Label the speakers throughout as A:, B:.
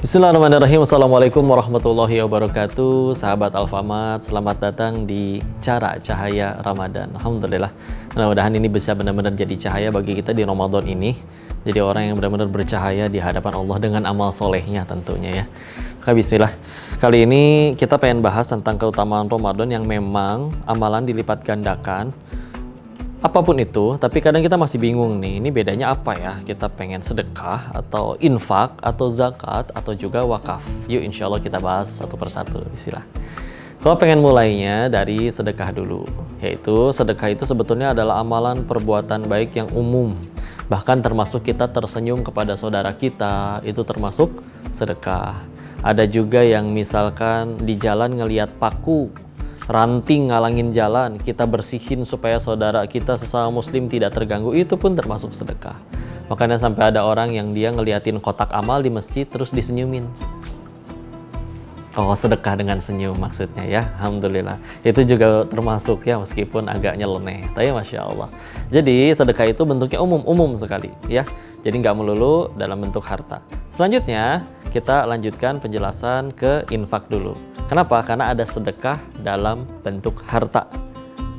A: Bismillahirrahmanirrahim. Assalamualaikum warahmatullahi wabarakatuh. Sahabat Alfamart, selamat datang di Cara Cahaya Ramadan. Alhamdulillah, mudah-mudahan ini bisa benar-benar jadi cahaya bagi kita di Ramadan ini. Jadi orang yang benar-benar bercahaya di hadapan Allah dengan amal solehnya tentunya ya. Maka bismillah. Kali ini kita pengen bahas tentang keutamaan Ramadan yang memang amalan dilipat gandakan. Apapun itu, tapi kadang kita masih bingung nih, ini bedanya apa ya? Kita pengen sedekah, atau infak, atau zakat, atau juga wakaf. Yuk insya Allah kita bahas satu persatu, istilah. Kalau pengen mulainya dari sedekah dulu, yaitu sedekah itu sebetulnya adalah amalan perbuatan baik yang umum. Bahkan termasuk kita tersenyum kepada saudara kita, itu termasuk sedekah. Ada juga yang misalkan di jalan ngelihat paku, ranting ngalangin jalan, kita bersihin supaya saudara kita sesama muslim tidak terganggu, itu pun termasuk sedekah. Makanya sampai ada orang yang dia ngeliatin kotak amal di masjid terus disenyumin. Oh, sedekah dengan senyum maksudnya ya. Alhamdulillah, itu juga termasuk ya, meskipun agak nyeleneh, tapi Masya Allah. Jadi sedekah itu bentuknya umum sekali ya. Jadi nggak melulu dalam bentuk harta. Selanjutnya kita lanjutkan penjelasan ke infak dulu. Kenapa? Karena ada sedekah dalam bentuk harta,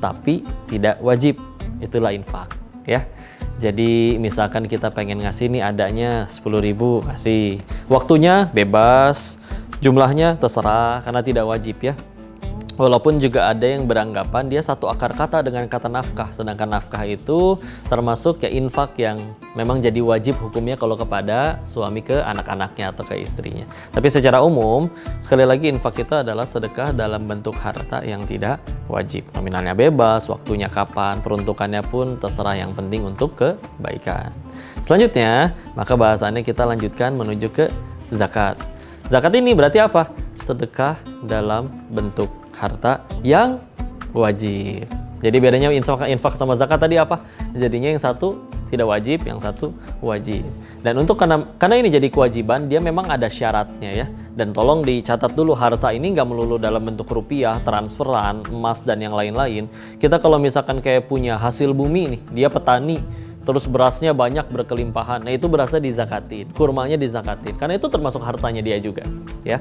A: tapi tidak wajib. Itulah infak ya. Jadi misalkan kita pengen ngasih nih, adanya 10.000, kasih. Waktunya bebas, jumlahnya terserah karena tidak wajib ya. Walaupun juga ada yang beranggapan dia satu akar kata dengan kata nafkah, sedangkan nafkah itu termasuk ya infak yang memang jadi wajib hukumnya kalau kepada suami ke anak-anaknya atau ke istrinya. Tapi secara umum, sekali lagi infak itu adalah sedekah dalam bentuk harta yang tidak wajib. Nominalnya bebas, waktunya kapan, peruntukannya pun terserah, yang penting untuk kebaikan. Selanjutnya, maka bahasannya kita lanjutkan menuju ke zakat. Zakat ini berarti apa? Sedekah dalam bentuk harta yang wajib. Jadi bedanya infak sama zakat tadi apa? Jadinya yang satu tidak wajib, yang satu wajib. Dan untuk karena ini jadi kewajiban, dia memang ada syaratnya ya. Dan tolong dicatat dulu, harta ini nggak melulu dalam bentuk rupiah, transferan, emas dan yang lain-lain. Kita kalau misalkan kayak punya hasil bumi nih, dia petani, terus berasnya banyak berkelimpahan, nah itu berasnya dizakatin, kurmanya dizakatin, karena itu termasuk hartanya dia juga ya.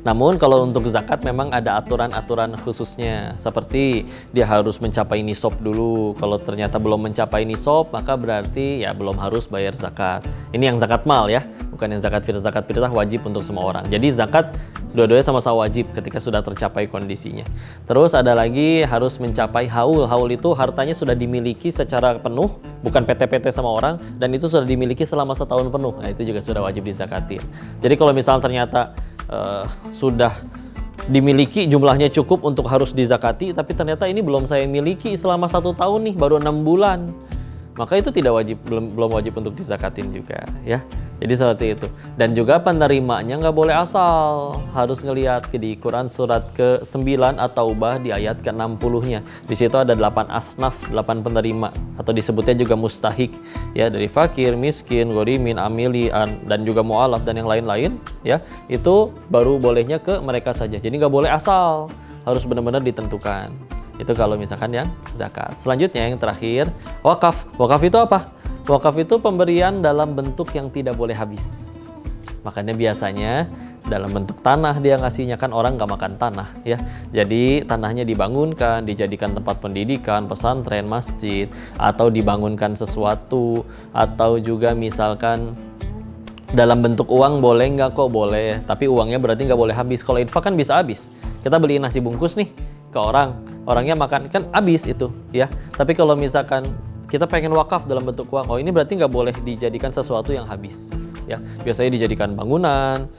A: Namun kalau untuk zakat memang ada aturan-aturan khususnya, seperti dia harus mencapai nisab dulu. Kalau ternyata belum mencapai nisab, maka berarti ya belum harus bayar zakat. Ini yang zakat mal ya, bukan yang zakat fitrah. Zakat fitrah wajib untuk semua orang. Jadi zakat dua-duanya sama-sama wajib ketika sudah tercapai kondisinya. Terus ada lagi harus mencapai haul. Haul itu hartanya sudah dimiliki secara penuh, bukan PT-PT sama orang, dan itu sudah dimiliki selama setahun penuh. Nah itu juga sudah wajib dizakatin. Jadi kalau misalnya ternyata sudah dimiliki, jumlahnya cukup untuk harus dizakati, tapi ternyata ini belum saya miliki selama 1 tahun nih, baru 6 bulan, maka itu tidak wajib, belum wajib untuk dizakatin juga ya. Jadi seperti itu. Dan juga penerimanya nggak boleh asal, harus ngelihat di Quran surat ke-9 At-Taubah di ayat ke-60-nya. Di situ ada 8 asnaf, 8 penerima, atau disebutnya juga mustahik ya, dari fakir, miskin, ghorimin, amili, dan juga mu'alaf dan yang lain-lain ya. Itu baru bolehnya ke mereka saja. Jadi nggak boleh asal, harus benar-benar ditentukan. Itu kalau misalkan yang zakat. Selanjutnya yang terakhir, wakaf. Wakaf itu apa? Wakaf itu pemberian dalam bentuk yang tidak boleh habis. Makanya biasanya dalam bentuk tanah dia ngasihnya, kan orang nggak makan tanah ya. Jadi tanahnya dibangunkan, dijadikan tempat pendidikan, pesantren, masjid, atau dibangunkan sesuatu, atau juga misalkan dalam bentuk uang boleh nggak? Kok boleh, tapi uangnya berarti nggak boleh habis. Kalau infak kan bisa habis. Kita beliin nasi bungkus nih ke orang, orangnya makan kan habis itu ya. Tapi kalau misalkan kita pengen wakaf dalam bentuk uang, oh ini berarti nggak boleh dijadikan sesuatu yang habis ya. Biasanya dijadikan bangunan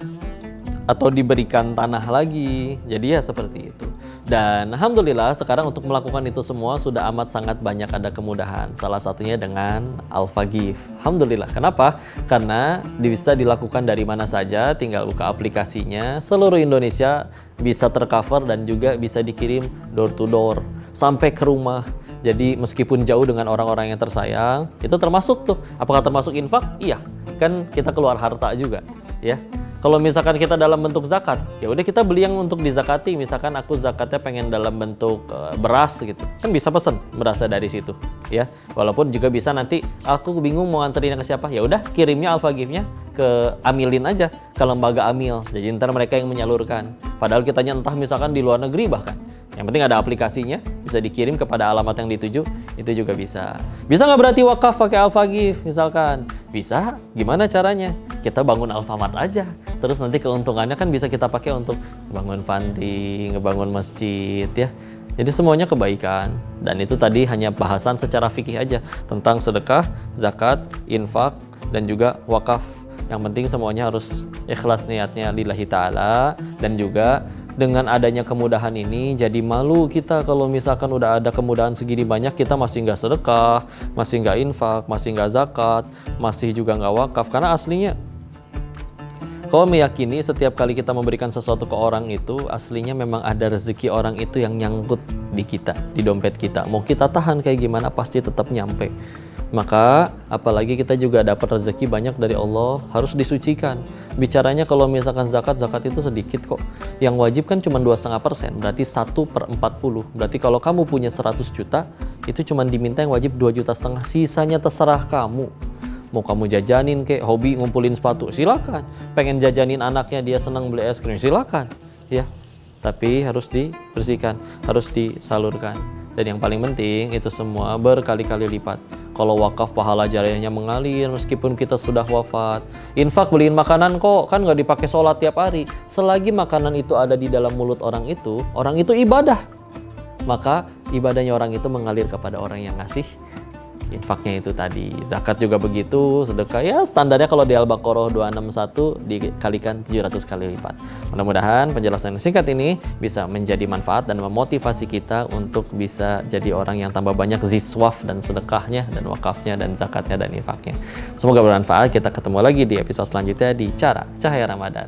A: atau diberikan tanah lagi. Jadi ya seperti itu. Dan alhamdulillah sekarang untuk melakukan itu semua sudah amat sangat banyak ada kemudahan. Salah satunya dengan Al-Fagif. Alhamdulillah. Kenapa? Karena bisa dilakukan dari mana saja, tinggal buka aplikasinya. Seluruh Indonesia bisa tercover dan juga bisa dikirim door to door sampai ke rumah. Jadi meskipun jauh dengan orang-orang yang tersayang, itu termasuk tuh. Apakah termasuk infak? Iya, kan kita keluar harta juga ya. Kalau misalkan kita dalam bentuk zakat, ya udah kita beli yang untuk dizakati. Misalkan aku zakatnya pengen dalam bentuk beras gitu, kan bisa pesen berasnya dari situ, ya. Walaupun juga bisa nanti aku bingung mau nganterin ke siapa, ya udah kirimnya Alfagifnya ke Amilin aja, ke lembaga Amil. Jadi ntar mereka yang menyalurkan. Padahal kitanya entah misalkan di luar negeri bahkan. Yang penting ada aplikasinya, bisa dikirim kepada alamat yang dituju, itu juga bisa. Bisa nggak berarti wakaf pakai Alfagif misalkan? Bisa, gimana caranya? Kita bangun Alfamart aja, terus nanti keuntungannya kan bisa kita pakai untuk bangun panti, ngebangun masjid ya. Jadi semuanya kebaikan, dan itu tadi hanya bahasan secara fikih aja tentang sedekah, zakat, infak, dan juga wakaf. Yang penting semuanya harus ikhlas niatnya lillahi ta'ala, dan juga dengan adanya kemudahan ini jadi malu kita kalau misalkan udah ada kemudahan segini banyak kita masih nggak sedekah, masih nggak infak, masih nggak zakat, masih juga nggak wakaf. Karena aslinya kau meyakini setiap kali kita memberikan sesuatu ke orang itu aslinya memang ada rezeki orang itu yang nyangkut di kita, di dompet kita. Mau kita tahan kayak gimana pasti tetap nyampe. Maka apalagi kita juga dapat rezeki banyak dari Allah, harus disucikan. Bicaranya kalau misalkan zakat itu sedikit kok. Yang wajib kan cuma 2,5%, berarti 1/40. Berarti kalau kamu punya 100 juta, itu cuma diminta yang wajib 2,5 juta. Sisanya terserah kamu. Mau kamu jajanin kayak hobi ngumpulin sepatu, silakan. Pengen jajanin anaknya dia senang beli es krim, silakan. Ya. Tapi harus dibersihkan, harus disalurkan. Dan yang paling penting itu semua berkali-kali lipat. Kalau wakaf pahala jariahnya mengalir meskipun kita sudah wafat. Infak beliin makanan kok, kan nggak dipakai sholat tiap hari. Selagi makanan itu ada di dalam mulut orang itu ibadah. Maka ibadahnya orang itu mengalir kepada orang yang ngasih infaknya itu tadi. Zakat juga begitu, sedekah ya standarnya kalau di Al-Baqarah 261 dikalikan 700 kali lipat. Mudah-mudahan penjelasan singkat ini bisa menjadi manfaat dan memotivasi kita untuk bisa jadi orang yang tambah banyak ziswaf dan sedekahnya dan wakafnya dan zakatnya dan infaknya. Semoga bermanfaat. Kita ketemu lagi di episode selanjutnya di Cara Cahaya Ramadan.